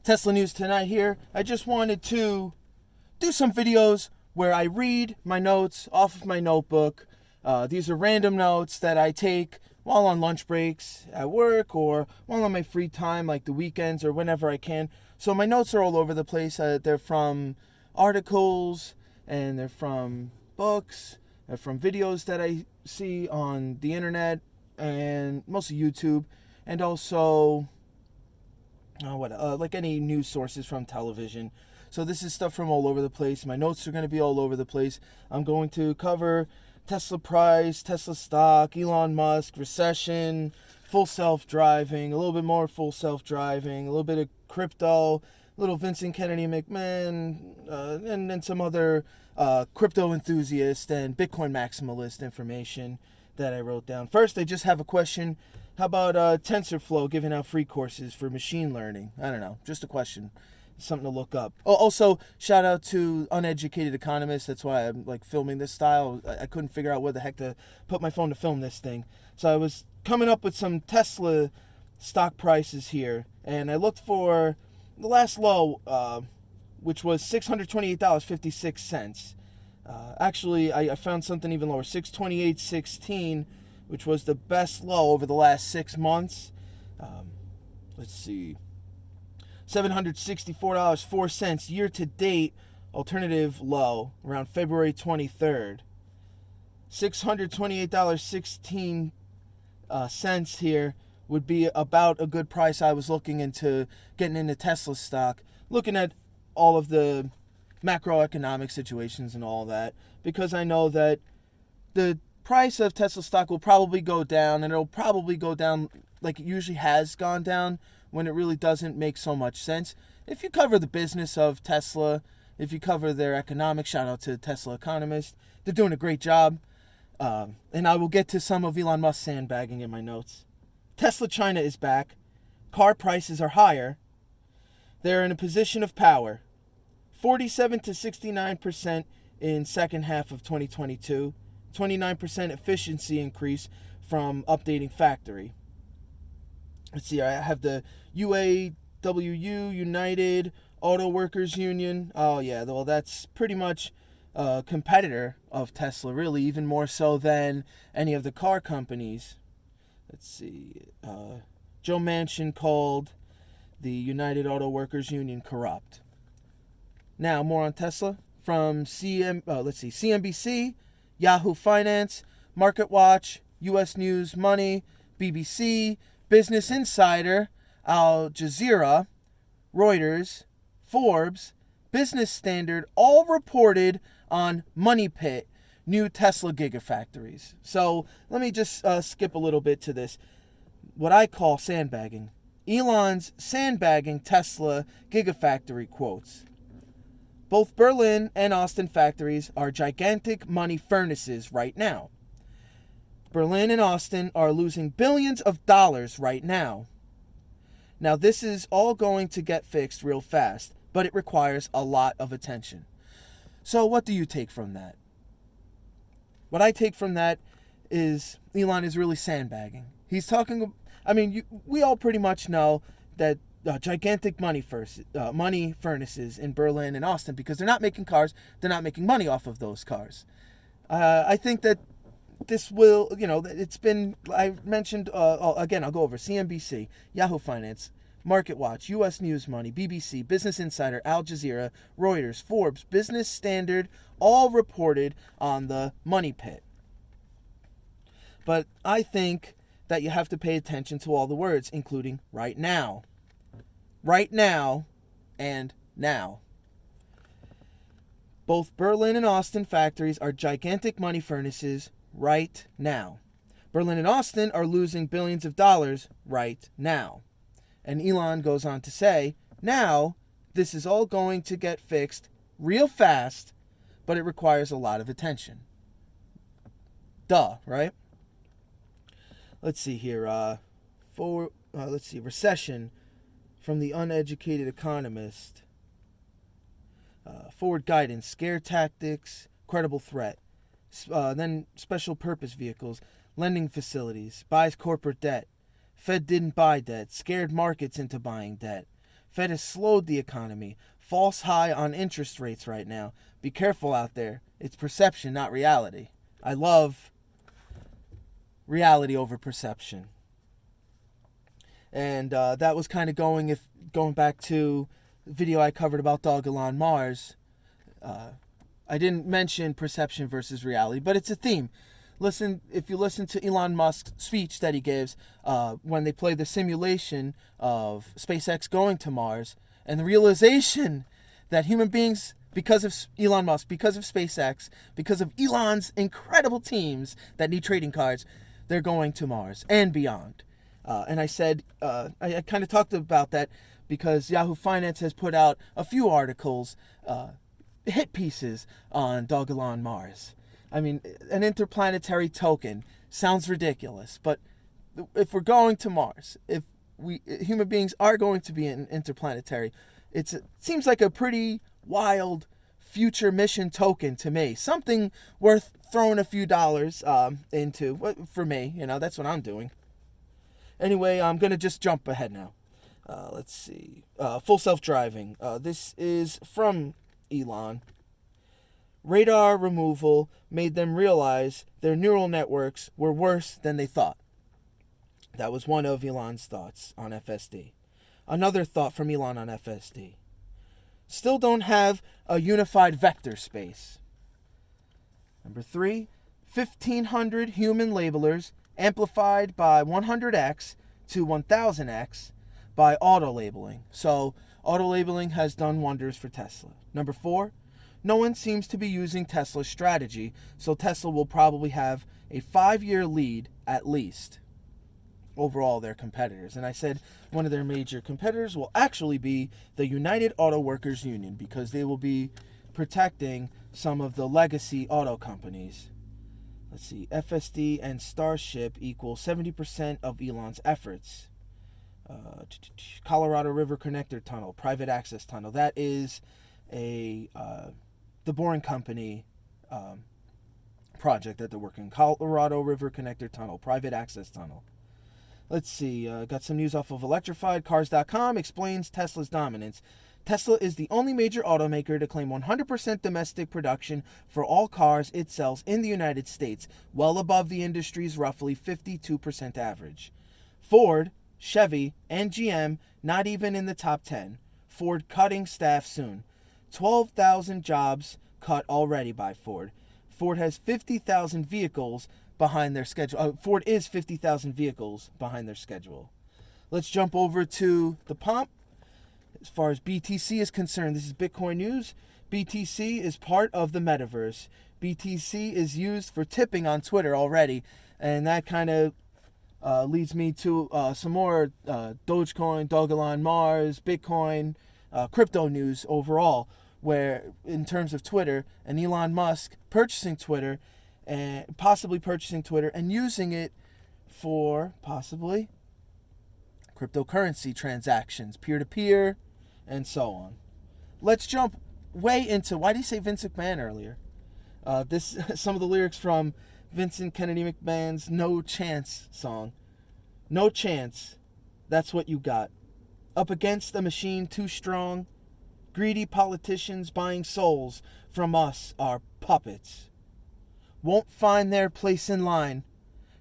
Tesla News Tonight here. I just wanted to do some videos where I read my notes off of my notebook. These are random notes that I take while on lunch breaks at work or while on my free time, like the weekends or whenever I can. So my notes are all over the place. They're from articles and they're from books, they're from videos that I see on the internet and mostly YouTube, and also like any news sources from television. So this is stuff from all over the place. My notes are going to be all over the place. I'm going to cover Tesla price, Tesla stock, Elon Musk, recession, full self-driving, a little bit more full self-driving, a little bit of crypto, a little Vincent Kennedy McMahon, and then some other crypto enthusiast and Bitcoin maximalist information that I wrote down. First, I just have a question. How about TensorFlow giving out free courses for machine learning? I don't know, just a question. Something to look up. Oh, also, shout out to Uneducated Economists. That's why I'm filming this style. I couldn't figure out where the heck to put my phone to film this thing. So I was coming up with some Tesla stock prices here, and I looked for the last low, which was $628.56. Actually, I found something even lower, $628.16, which was the best low over the last 6 months. Let's see, $764.04 year to date, alternative low around February 23rd. $628.16 here would be about a good price. I was looking into getting into Tesla stock, looking at all of the macroeconomic situations and all that, because I know that the price of Tesla stock will probably go down, and it'll probably go down like it usually has gone down when it really doesn't make so much sense. If you cover the business of Tesla, if you cover their economics, shout out to Tesla economists, they're doing a great job. And I will get to some of Elon Musk sandbagging in my notes. Tesla China is back. Car prices are higher. They're in a position of power. 47 to 69% in second half of 2022. 29% efficiency increase from updating factory. Let's see, I have the UAWU, United Auto Workers Union. Oh yeah, well that's pretty much a competitor of Tesla, really, even more so than any of the car companies. Let's see, Joe Manchin called the United Auto Workers Union corrupt. Now, more on Tesla from CNBC, Yahoo Finance, MarketWatch, U.S. News Money, BBC, Business Insider, Al Jazeera, Reuters, Forbes, Business Standard, all reported on Money Pit, new Tesla Gigafactories. So let me just skip a little bit to this, what I call sandbagging. Elon's sandbagging Tesla Gigafactory quotes. Both Berlin and Austin factories are gigantic money furnaces right now. Berlin and Austin are losing billions of dollars right now. Now, this is all going to get fixed real fast, but it requires a lot of attention. So what do you take from that? What I take from that is Elon is really sandbagging. He's talking, we all pretty much know that gigantic money furnaces in Berlin and Austin, because they're not making cars, they're not making money off of those cars. I think that this will, it's been, I mentioned, again, I'll go over CNBC, Yahoo Finance, MarketWatch, U.S. News Money, BBC, Business Insider, Al Jazeera, Reuters, Forbes, Business Standard, all reported on the Money Pit. But I think that you have to pay attention to all the words, including right now. Right now and now. Both Berlin and Austin factories are gigantic money furnaces right now. Berlin and Austin are losing billions of dollars right now. And Elon goes on to say, now this is all going to get fixed real fast, but it requires a lot of attention. Duh, right? Let's see here. Recession from the Uneducated Economist. Forward guidance, scare tactics, credible threat. Then special purpose vehicles, lending facilities, buys corporate debt. Fed didn't buy debt, scared markets into buying debt. Fed has slowed the economy. False high on interest rates right now. Be careful out there. It's perception, not reality. I love reality over perception. And that was kind of going back to the video I covered about Dog Elon Mars. I didn't mention perception versus reality, but it's a theme. If you listen to Elon Musk's speech that he gives when they play the simulation of SpaceX going to Mars, and the realization that human beings, because of Elon Musk, because of SpaceX, because of Elon's incredible teams that need trading cards, they're going to Mars and beyond. And I said, I kind of talked about that because Yahoo Finance has put out a few articles, hit pieces on Dog Elon Mars. I mean, an interplanetary token sounds ridiculous, but if we're going to Mars, if human beings are going to be interplanetary, it seems like a pretty wild future mission token to me. Something worth throwing a few dollars into. For me, that's what I'm doing. Anyway, I'm going to just jump ahead now. Let's see. Full self-driving. This is from Elon. Radar removal made them realize their neural networks were worse than they thought. That was one of Elon's thoughts on FSD. Another thought from Elon on FSD. Still don't have a unified vector space. Number 3, 1,500 human labelers amplified by 100x to 1,000x by auto-labeling. So, auto-labeling has done wonders for Tesla. Number 4, no one seems to be using Tesla's strategy, so Tesla will probably have a 5-year lead at least over all their competitors. And I said one of their major competitors will actually be the United Auto Workers Union, because they will be protecting some of the legacy auto companies. Let's see, FSD and Starship equal 70% of Elon's efforts. Colorado River Connector Tunnel, private access tunnel. That is the Boring Company project that they're working. Colorado River Connector Tunnel, private access tunnel. Let's see, got some news off of electrifiedcars.com, explains Tesla's dominance. Tesla is the only major automaker to claim 100% domestic production for all cars it sells in the United States, well above the industry's roughly 52% average. Ford, Chevy, and GM not even in the top 10. Ford cutting staff soon. 12,000 jobs cut already by Ford. Ford has 50,000 vehicles behind their schedule. Ford is 50,000 vehicles behind their schedule. Let's jump over to the pump. As far as BTC is concerned, this is Bitcoin news. BTC is part of the metaverse. BTC is used for tipping on Twitter already, and that kind of leads me to some more Dogecoin, Dog Elon Mars, Bitcoin, crypto news overall, where in terms of Twitter and Elon Musk purchasing Twitter and possibly purchasing Twitter and using it for possibly cryptocurrency transactions, peer-to-peer, and so on. Let's jump way into, why did you say Vince McMahon earlier? Some of the lyrics from Vincent Kennedy McMahon's No Chance song. No chance, that's what you got. Up against a machine too strong, greedy politicians buying souls from us are puppets. Won't find their place in line.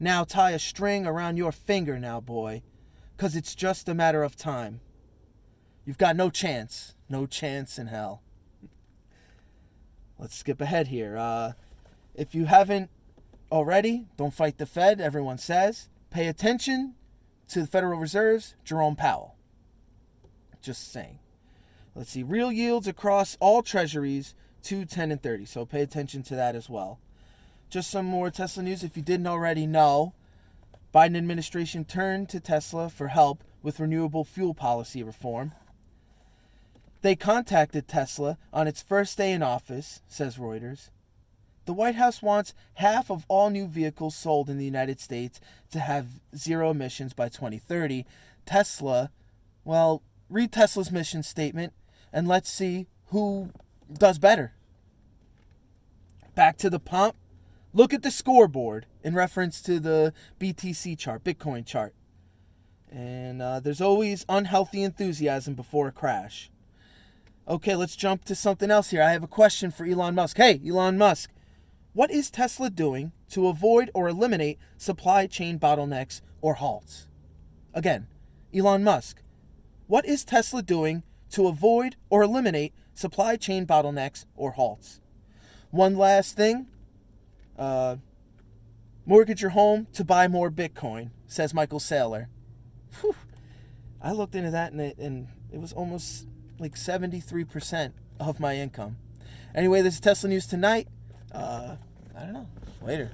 Now tie a string around your finger now, boy, 'cause it's just a matter of time. You've got no chance in hell. Let's skip ahead here. If you haven't already, don't fight the Fed, everyone says. Pay attention to the Federal Reserve's Jerome Powell. Just saying. Let's see, real yields across all treasuries, 2, 10, and 30. So pay attention to that as well. Just some more Tesla news. If you didn't already know, Biden administration turned to Tesla for help with renewable fuel policy reform. They contacted Tesla on its first day in office, says Reuters. The White House wants half of all new vehicles sold in the United States to have zero emissions by 2030. Tesla, well, read Tesla's mission statement and let's see who does better. Back to the pump. Look at the scoreboard in reference to the BTC chart, Bitcoin chart. And there's always unhealthy enthusiasm before a crash. Okay, let's jump to something else here. I have a question for Elon Musk. Hey, Elon Musk, what is Tesla doing to avoid or eliminate supply chain bottlenecks or halts? Again, Elon Musk, what is Tesla doing to avoid or eliminate supply chain bottlenecks or halts? One last thing. Mortgage your home to buy more Bitcoin, says Michael Saylor. Whew. I looked into that and it was almost like 73% of my income. Anyway, this is Tesla News Tonight. I don't know. Later.